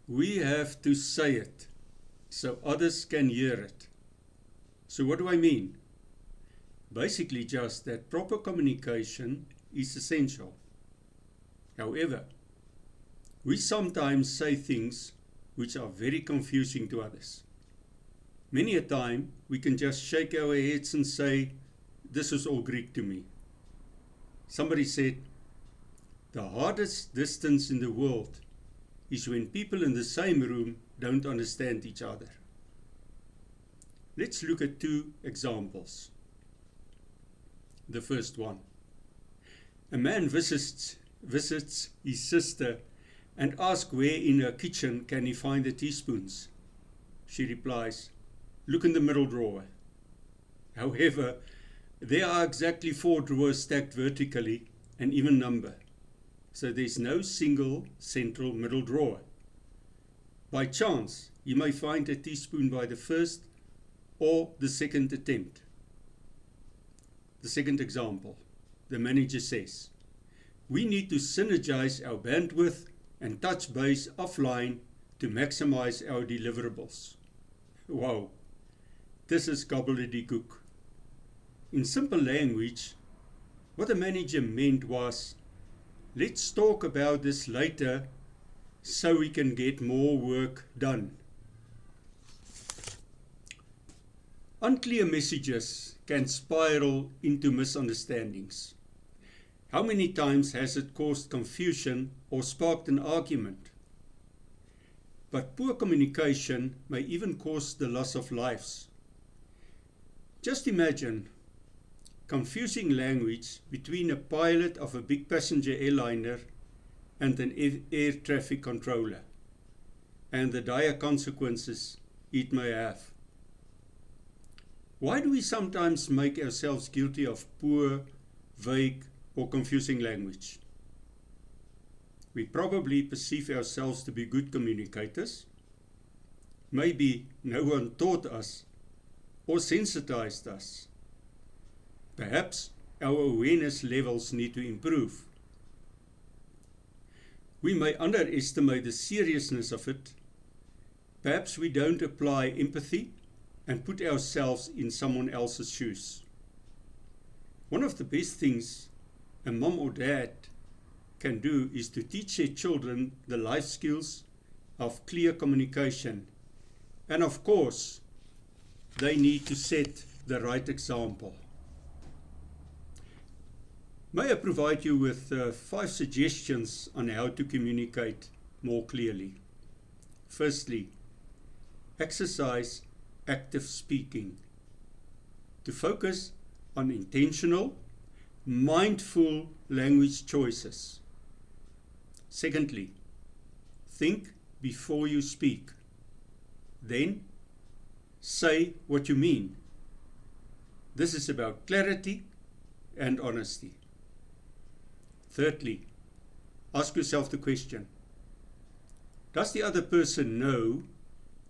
We have to say it so others can hear it. So what do I mean? Basically just that proper communication is essential. However, we sometimes say things which are very confusing to others. Many a time we can just shake our heads and say, "This is all Greek to me." Somebody said, "The hardest distance in the world is when people in the same room don't understand each other." Let's look at two examples. The first one. A man visits his sister and asks where in her kitchen can he find the teaspoons. She replies, "Look in the middle drawer." However, there are exactly 4 drawers stacked vertically and even number. So there's no single central middle drawer. By chance, you may find a teaspoon by the first or the second attempt. The second example, the manager says, "We need to synergize our bandwidth and touch base offline to maximize our deliverables." Wow, this is gobbledygook. In simple language, what the manager meant was, "Let's talk about this later so we can get more work done." Unclear messages can spiral into misunderstandings. How many times has it caused confusion or sparked an argument? But poor communication may even cause the loss of lives. Just imagine confusing language between a pilot of a big passenger airliner and an air traffic controller, and the dire consequences it may have. Why do we sometimes make ourselves guilty of poor, vague, or confusing language? We probably perceive ourselves to be good communicators. Maybe no one taught us or sensitized us. Perhaps our awareness levels need to improve. We may underestimate the seriousness of it. Perhaps we don't apply empathy and put ourselves in someone else's shoes. One of the best things a mom or dad can do is to teach their children the life skills of clear communication. And of course, they need to set the right example. May I provide you with 5 suggestions on how to communicate more clearly. Firstly, exercise active speaking. To focus on intentional, mindful language choices. Secondly, think before you speak. Then, say what you mean. This is about clarity and honesty. Thirdly, ask yourself the question, does the other person know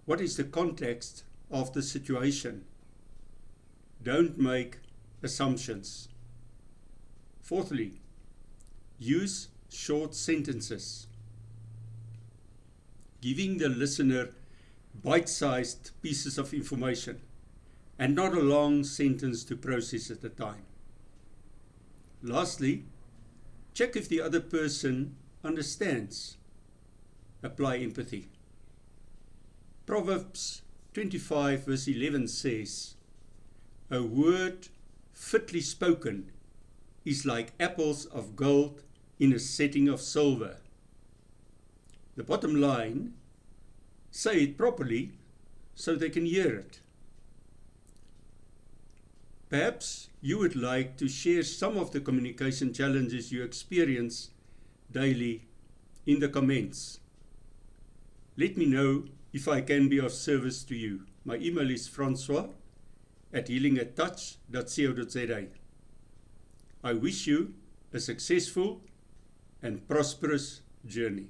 what is the context of the situation? Don't make assumptions. Fourthly, use short sentences. Giving the listener bite-sized pieces of information and not a long sentence to process at a time. Lastly, check if the other person understands. Apply empathy. Proverbs 25 verse 11 says, "A word fitly spoken is like apples of gold in a setting of silver." The bottom line, say it properly so they can hear it. Perhaps you would like to share some of the communication challenges you experience daily in the comments. Let me know if I can be of service to you. My email is francois@healingattouch.co.za. I wish you a successful and prosperous journey.